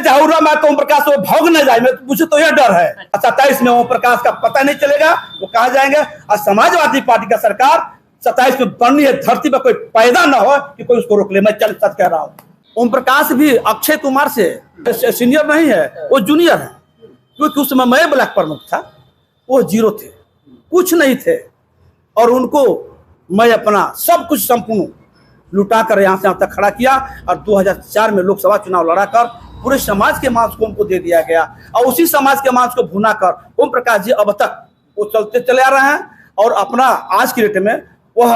चाहूंगा मैं तो ओम प्रकाश वो भाग न जाए, मुझे तो यह डर है। 27 में ओम प्रकाश का पता नहीं चलेगा वो कहाँ जाएंगे। और समाजवादी पार्टी का सरकार 27 में बननी है, धरती पर कोई पैदा न हो कि कोई उसको रोक ले। मैं चल सच कह रहा हूँ। ओम प्रकाश भी अक्षय कुमार से सीनियर नहीं है, वो जूनियर है, क्योंकि उस समय मैं ब्लॉक प्रमुख था, वो जीरो थे, कुछ नहीं थे। और उनको मैं अपना सब कुछ संपूर्ण लुटा कर यहाँ से यहाँ तक खड़ा किया। और 2004 में लोकसभा चुनाव लड़ाकर पूरे समाज के मांस को उनको दे दिया गया। और उसी समाज के मांस को भुना कर ओम प्रकाश जी अब तक वो चलते चले आ रहे हैं। और अपना आज की डेट में वह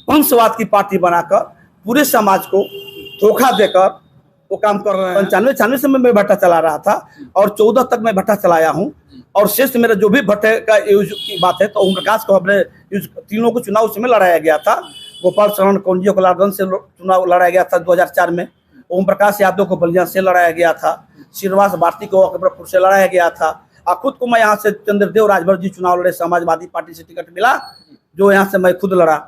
वंशवाद की पार्टी बनाकर पूरे समाज को धोखा देकर वो काम कर रहे हैं। 95-96 से मैं भट्टा चला रहा था और 14 तक मैं भट्टा चलाया हूँ। और शेष मेरा जो भी भट्टे का यूज की बात है तो ओम प्रकाश को अपने तीनों को चुनाव उसमें लड़ाया गया था। गोपाल शरण कौंजिया को लालगंज से चुनाव लड़ाया गया था 2004 में। ओम प्रकाश यादव को बलिया से लड़ाया गया था। श्रीनिवास भारती को अकबरपुर से लड़ाया गया था। और खुद को मैं यहाँ से चंद्रदेव राजभर जी चुनाव लड़े, समाजवादी पार्टी से टिकट मिला, जो यहाँ से मैं खुद लड़ा।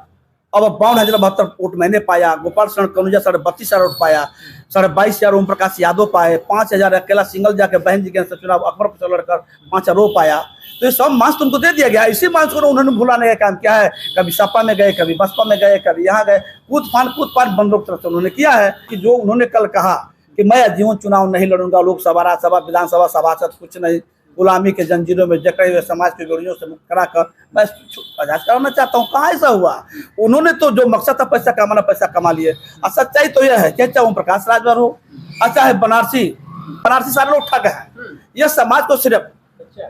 अब 52,072 वोट मैंने पाया। गोपाल शरण कौंजिया 32,500 वोट पाया। 22,500 ओम प्रकाश यादव पाए। 5,000 अकेला सिंगल जाके बहन जी के चुनाव अकबरपुर से लड़कर 5,000 वो पाया। तो ये सब मांस तुमको दे दिया गया। इसी मांस को उन्होंने भुलाने का काम किया है। कभी सपा में गए, कभी बसपा में गए, कभी यहाँ गए, कूद फान बंदूक तरफ से उन्होंने किया है। कि जो उन्होंने कल कहा कि मैं आजीवन चुनाव नहीं लड़ूंगा, लोकसभा, राज्यसभा, विधानसभा, सभासद कुछ नहीं, गुलामी के जंजीरों में जकड़े हुए समाज की गोलियों से मुक्त कराकर मैं आजाद कराना चाहता हूँ। कहाँ ऐसा हुआ? उन्होंने तो जो मकसद था पैसा कमाना, पैसा कमा लिए। और सच्चाई तो यह है कि चाहे ओम प्रकाश राजभर हो, अच्छा है बनारसी सारे लोग ठग हैं। यह समाज को सिर्फ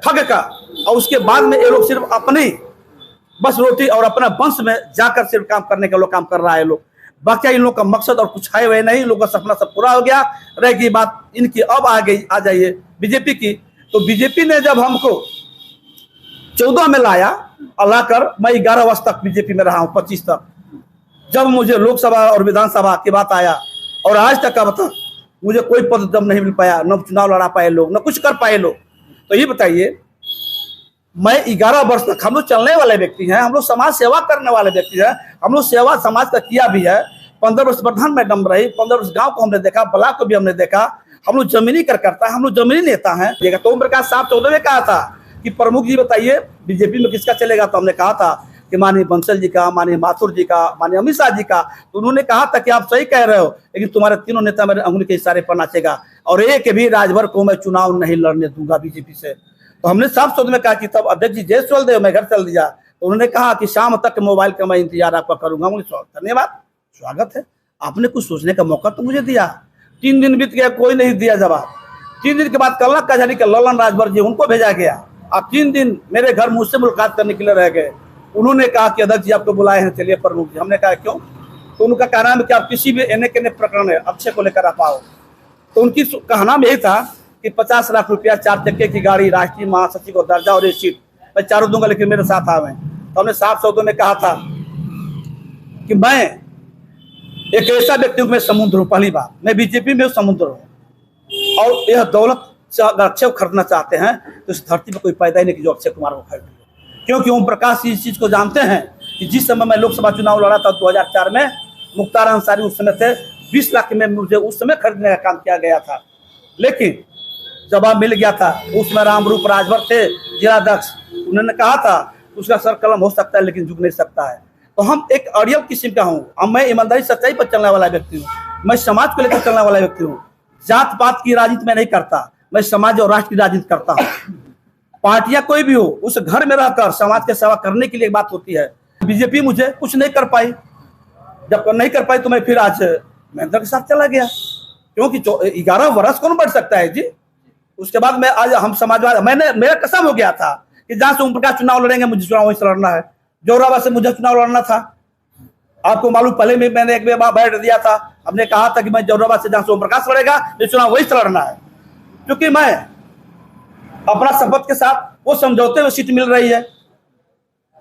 ठग का, और उसके बाद में ये लोग सिर्फ अपनी बस रोटी और अपना वंश में जाकर सिर्फ काम करने का लोग काम कर रहा है लोग। बाकी इन लोग का मकसद और कुछ है वह नहीं। इन लोगों का सपना सब पूरा हो गया। रह गई बात इनकी, अब आ जाइए बीजेपी की। तो बीजेपी ने जब हमको 14 में लाया और लाकर मैं 11 वर्ष तक बीजेपी में रहा हूँ, 25 तक। जब मुझे लोकसभा और विधानसभा की बात आया और आज तक अब तक मुझे कोई पद जब नहीं मिल पाया, न चुनाव लड़ा पाए लोग, न कुछ कर पाए लोग। तो ये बताइए, मैं 11 वर्ष तक, हम लोग चलने वाले व्यक्ति हैं, हम लोग समाज सेवा करने वाले व्यक्ति हैं, हम लोग सेवा समाज का किया भी है। 15 वर्ष प्रधान मैडम रही, 15 वर्ष गाँव को हमने देखा, ब्लॉक को भी हमने देखा। हम लोग जमीनी करता है, हम लोग जमीनी नेता हैं। तो ओम प्रकाश साहब 14 में कहा था कि प्रमुख जी बताइए बीजेपी में किसका चलेगा। तो हमने कहा था कि माननीय बंसल जी का, माननीय माथुर जी का, माननीय अमित शाह जी का। तो उन्होंने कहा था कि आप सही कह रहे हो, लेकिन तुम्हारे तीनों नेता मेरे अंगुली के इशारे पर नाचेगा और एक भी राजभर को मैं चुनाव नहीं लड़ने दूंगा बीजेपी से। तो हमने साफ शब्द में कहा कि तब अध्यक्ष जी जय चल दे, मैं घर चल दिया। तो उन्होंने कहा कि शाम तक मोबाइल का मैं इंतजार आपका करूंगा। धन्यवाद, स्वागत है, आपने कुछ सोचने का मौका तो मुझे दिया। 3 दिन बीत गया, कोई नहीं दिया जवाब। 3 दिन के बाद कलना कचहरी के ललन राजभर जी, उनको भेजा गया। अब 3 दिन मेरे घर मुझसे मुलाकात करने के लिए रह गए। उन्होंने कहा कि अध्यक्ष जी आपको बुलाए हैं, चलिए प्रमुख जी। हमने कहा क्यों? तो उनका कहना है कि आप किसी भी एने के प्रकरण है अक्षय को लेकर आप आओ। तो उनकी कहना में यही था कि 50 लाख रुपया, 4 चक्के की गाड़ी, राष्ट्रीय महासचिव को दर्जा और 1 सीट मैं चारों दूंगा, लेकिन मेरे साथ आवे। तो हमने साफ शब्दों में कहा था कि मैं एक ऐसा व्यक्ति हूँ, मैं समुद्र हूँ। पहली बार मैं बीजेपी में समुद्र हूँ। और यह दौलत से अगर अक्षय खरीदना चाहते हैं तो इस धरती पर कोई पैदा ही नहीं कि जो अक्षय कुमार को खरीद ले। क्योंकि ओम प्रकाश इस चीज को जानते हैं कि जिस समय मैं लोकसभा चुनाव लड़ा था 2004 में, मुख्तार अंसारी उस समय थे, 20 लाख में मुझे उस समय खरीदने का काम किया गया था। लेकिन जवाब मिल गया था। उसमें रामरूप राजभर थे जिलाध्यक्ष, उन्होंने कहा था उसका सर कलम हो सकता है लेकिन झुक नहीं सकता है। तो हम एक अड़ियल किस्म का हूँ। अब मैं ईमानदारी सच्चाई पर चलने वाला व्यक्ति हूँ। मैं समाज को लेकर चलने वाला व्यक्ति हूँ। जात पात की राजनीति में नहीं करता, मैं समाज और राष्ट्र की राजनीति करता हूँ। पार्टियां कोई भी हो, उस घर में रहकर समाज की सेवा करने के लिए बात होती है। बीजेपी मुझे कुछ नहीं कर पाई। जब नहीं कर पाई तो मैं फिर आज महेंद्र के साथ चला गया, क्योंकि 11 वर्ष कौन बढ़ सकता है जी। उसके बाद मैं आज हम समाजवाद, मेरा कसम हो गया था कि जहां से ओम प्रकाश चुनाव लड़ेंगे मुझे चुनाव वहीं से लड़ना है। जोराबाद से मुझे चुनाव लड़ना था। आपको मालूम, पहले में मैंने एक बार बैठ दिया था। हमने कहा था कि मैं जोराबाद से जहां से ओम प्रकाश लड़ेगा ये चुनाव वहीं से लड़ना है, क्योंकि मैं अपना शपथ के साथ वो समझौते हुए सीट मिल रही है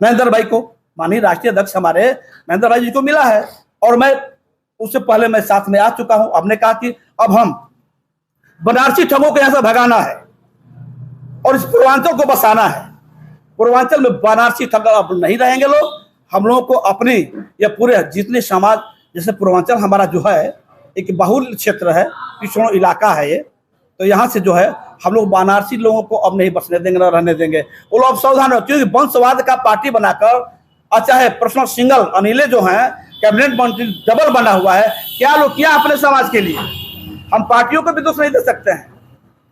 महेंद्र भाई को। माननीय राष्ट्रीय अध्यक्ष हमारे महेंद्र भाई जी को मिला है और मैं उससे पहले मैं साथ में आ चुका हूं। हमने कहा कि अब हम बनारसी ठगों को यहां से भगाना है और इस पूर्वांचल को बसाना है। पूर्वांचल में बनारसी ठग अब नहीं रहेंगे लोग। हम लोगों को अपनी या पूरे जितने समाज, जैसे पूर्वांचल हमारा जो है एक बाहुल क्षेत्र है, पिछड़ों इलाका है ये, तो यहाँ से जो है हम लोग वाराणसी लोगों को अब नहीं बसने देंगे, न रहने देंगे। वो लोग सावधान हो, क्योंकि वंशवाद का पार्टी बनाकर चाहे पर्सनल सिंगल अनिले जो हैं कैबिनेट मंत्री डबल बना हुआ है, क्या लोग किया अपने समाज के लिए। हम पार्टियों को भी दोष नहीं दे सकते हैं,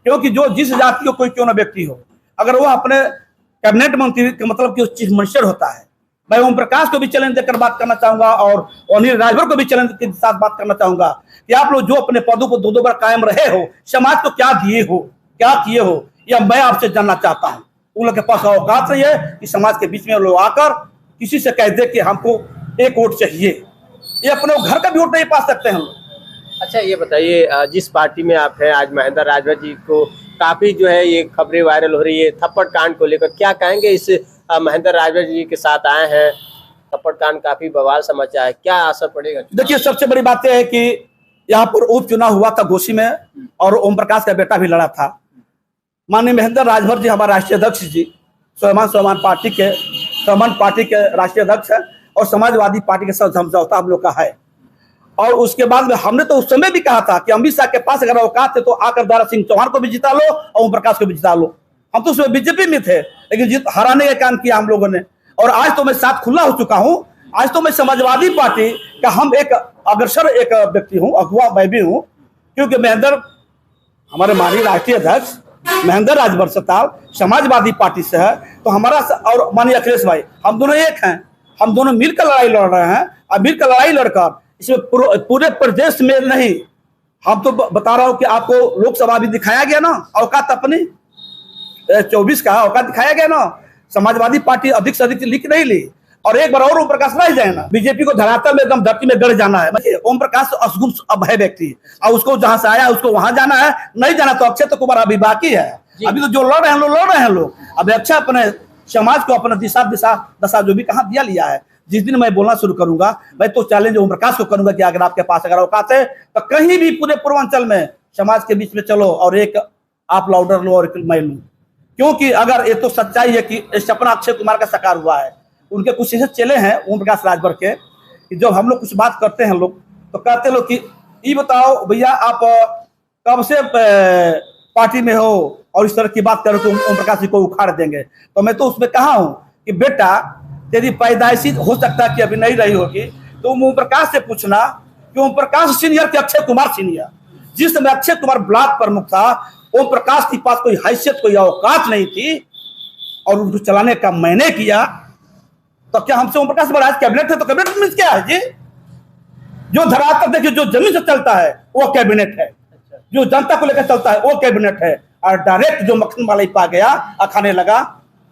क्योंकि जो जिस जाति को कोई क्यों ना व्यक्ति हो, अगर वो अपने कैबिनेट मंत्री का मतलब कि चीफ मिनिस्टर होता है। मैं ओम प्रकाश को भी चैलेंज देकर बात करना चाहूंगा और अनिल राजभर को भी चैलेंज के साथ बात करना चाहूंगा कि आप लोग जो अपने पदों पर दो बार कायम रहे हो, समाज को क्या दिए हो, क्या किए हो, यह मैं आपसे जानना चाहता हूँ। उन लोग के पास औकात नहीं है कि समाज के बीच में लोग आकर किसी से कह दे कि हमको एक वोट चाहिए। ये अपने घर का भी वोट नहीं पा सकते हैं लोग। अच्छा ये बताइए, जिस पार्टी में आप हैं, आज महेंद्र राजभर जी को काफी जो है ये खबरें वायरल हो रही है थप्पड़ कांड को लेकर, क्या कहेंगे? इस महेंद्र राजभर जी के साथ आए हैं, थप्पड़ कांड काफी बवाल समाचार है, क्या असर पड़ेगा? देखिए, सबसे बड़ी बात यह है कि यहाँ पर उपचुनाव हुआ था घोसी में और ओम प्रकाश का बेटा भी लड़ा था। माननीय महेंद्र राजभर जी हमारे राष्ट्रीय अध्यक्ष जी स्वाभिमान पार्टी के राष्ट्रीय अध्यक्ष है और समाजवादी पार्टी के साथ समझौता हम लोग का है। और उसके बाद में हमने तो उस समय भी कहा था कि अमित शाह के पास अगर औकात है तो आकर दारा सिंह चौहान को भी जिता लो और ओम प्रकाश को भी जिता लो। हम तो उसमें बीजेपी में थे, लेकिन हराने का काम किया हम लोगों ने। और आज तो मैं साथ खुला हो चुका हूँ, आज तो मैं समाजवादी पार्टी का हम एक अग्रसर एक व्यक्ति हूँ, अगुआ मैं भी हूँ, क्योंकि महेंद्र हमारे माननीय राष्ट्रीय अध्यक्ष महेंद्र राजभर सताल समाजवादी पार्टी से है, तो हमारा और माननीय अखिलेश भाई हम दोनों एक हैं, हम दोनों मिलकर लड़ाई लड़ रहे हैं। अब मिलकर लड़ाई लड़कर इसमें पूरे प्रदेश में नहीं, हम तो बता रहा हूँ कि आपको लोकसभा भी दिखाया गया ना, औकात अपनी 24 का औकात दिखाया गया ना। समाजवादी पार्टी अधिक से अधिक लिख नहीं ली और एक बार और ओम प्रकाश रह जाए ना, बीजेपी को धरातल में एकदम धरती में गड़ जाना है। ओम प्रकाश तो असगुन अब है व्यक्ति, और उसको जहां से आया उसको वहां जाना है, नहीं जाना तो अक्षय कुमार अभी बाकी है। अभी तो जो लड़ रहे हैं लोग अभी अक्षय अपने समाज को अपना दशा जो भी कहाँ दिया लिया है। जिस दिन मैं बोलना शुरू करूंगा, मैं तो चैलेंज ओम प्रकाश को करूंगा कि अगर आपके पास अगर औकात है तो कहीं भी पूरे पूर्वांचल में समाज के बीच में चलो और एक आप लाउडर लो और एक मैं लूं। क्योंकि अगर ये तो सच्चाई है कि सपना अक्षय कुमार का साकार हुआ है। उनके कुछ ऐसे चेले हैं ओम प्रकाश राजभर के कि जब हम लोग कुछ बात करते हैं लोग तो कहते लोग कि ये बताओ भैया आप कब से पार्टी में हो और इस तरह की बात करो तो ओम प्रकाश जी को उखाड़ देंगे। तो मैं तो उसमें कहा हूं कि बेटा तेरी पैदाइशी हो सकता है कि अभी नहीं रही होगी, तो ओम प्रकाश से पूछना कि ओम प्रकाश सीनियर कि अक्षय कुमार सीनियर। जिस समय अक्षय कुमार ब्लॉक प्रमुख था, ओम प्रकाश के पास कोई हैसियत कोई औकात नहीं थी और उनको चलाने का मैंने किया। तो क्या हमसे ओम प्रकाश बड़ा कैबिनेट है? तो कैबिनेट मीन्स क्या है जी? जो धरातल देखिए जो जमीन से चलता है वो कैबिनेट है, जो जनता को लेकर चलता है वो कैबिनेट है। और डायरेक्ट जो मक्खन वाला पा गया खाने लगा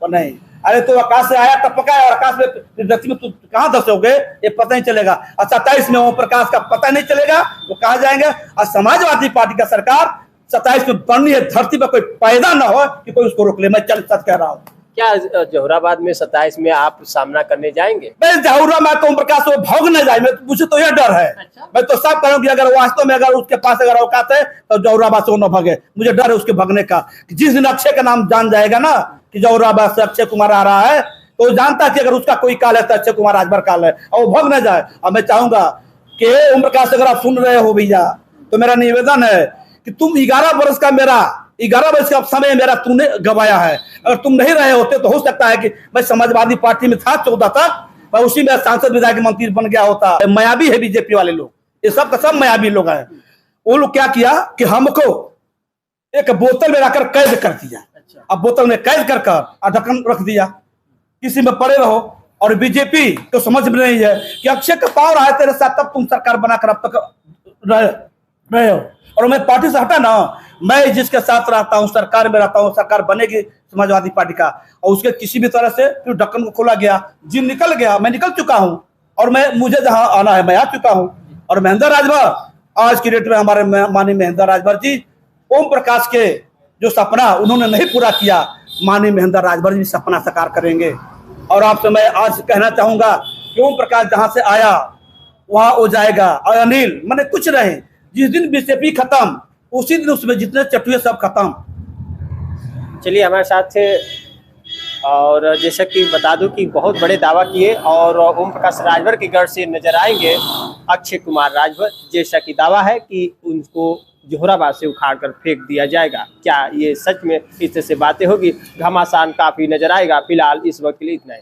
तो नहीं। अरे तो आकाश से आया टपका और आकाश में धरती में कहाँ धसोगे ये पता नहीं चलेगा। और 27 में ओम प्रकाश का पता नहीं चलेगा वो कहाँ जाएंगे। और समाजवादी पार्टी का सरकार 27 में बननी है, धरती पर कोई पैदा ना हो कि कोई उसको रोक ले। मैं सच कह रहा हूँ। क्या जहुराबाद में 27 में आप सामना करने जाएंगे? मैं जहुरा में तो ओम प्रकाश को भाग न जाए, मुझे तो यह डर है। अच्छा? मैं तो सब करूँ कि अगर वास्तव में अगर उसके पास अगर औकात है तो जहुराबाद से वो न भागे। मुझे डर है उसके भागने का। जिस दिन अक्षय का नाम जान जाएगा ना कि जहुराबाद से अक्षय कुमार आ रहा है तो जानता है कि अगर उसका कोई काल है तो अक्षय कुमार राजभर काल है और वो भाग न जाए। और मैं चाहूंगा कि ओम प्रकाश अगर आप सुन रहे हो भैया तो मेरा निवेदन है कि तुम 11 वर्ष का समय मेरा तूने गवाया है। अगर तुम नहीं रहे होते तो हो सकता है कि मैं समाजवादी पार्टी में था 14 तक, मैं उसी में सांसद विधायक मंत्री बन गया होता। मायावी है बीजेपी वाले लोग, ये सब का सब मायावी लोग हैं। वो लोग क्या किया कि हमको एक बोतल में रखकर कैद कर दिया। अब बोतल में कैद कर ढक्कन रख दिया, किसी में पड़े रहो। और बीजेपी को समझ में नहीं है कि अक्षय का पावर आया तेरे साथ तब तुम सरकार बनाकर अब तक रहे हो। और मैं पार्टी से हटा ना, मैं जिसके साथ रहता हूँ सरकार में रहता हूँ, सरकार बनेगी समाजवादी पार्टी का। और उसके किसी भी तरह से फिर ढक्कन को खोला गया, जिन निकल गया, मैं निकल चुका हूँ और मुझे जहां आना है मैं आ चुका हूँ। और महेंद्र राजभर आज की डेट में हमारे माननीय महेंद्र राजभर जी ओम प्रकाश के जो सपना उन्होंने नहीं पूरा किया, माननीय महेंद्र राजभर जी सपना साकार करेंगे। और आपसे मैं आज कहना चाहूंगा कि ओम प्रकाश जहां से आया वहां हो जाएगा। और अनिल मैंने कुछ रहे, जिस दिन बीजेपी खत्म उसी दिन उसमें जितने चटुए सब खत्म। चलिए हमारे साथ थे। और जैसा कि बता दूं कि बहुत बड़े दावा किए और ओम प्रकाश राजभर के गढ़ से नजर आएंगे अक्षय कुमार राजभर, जैसा कि दावा है कि उनको जोहराबाद से उखाड़ कर फेंक दिया जाएगा। क्या ये सच में इस तरह से बातें होगी? घमासान काफी नजर आएगा। फिलहाल इस वक्त के लिए इतना ही।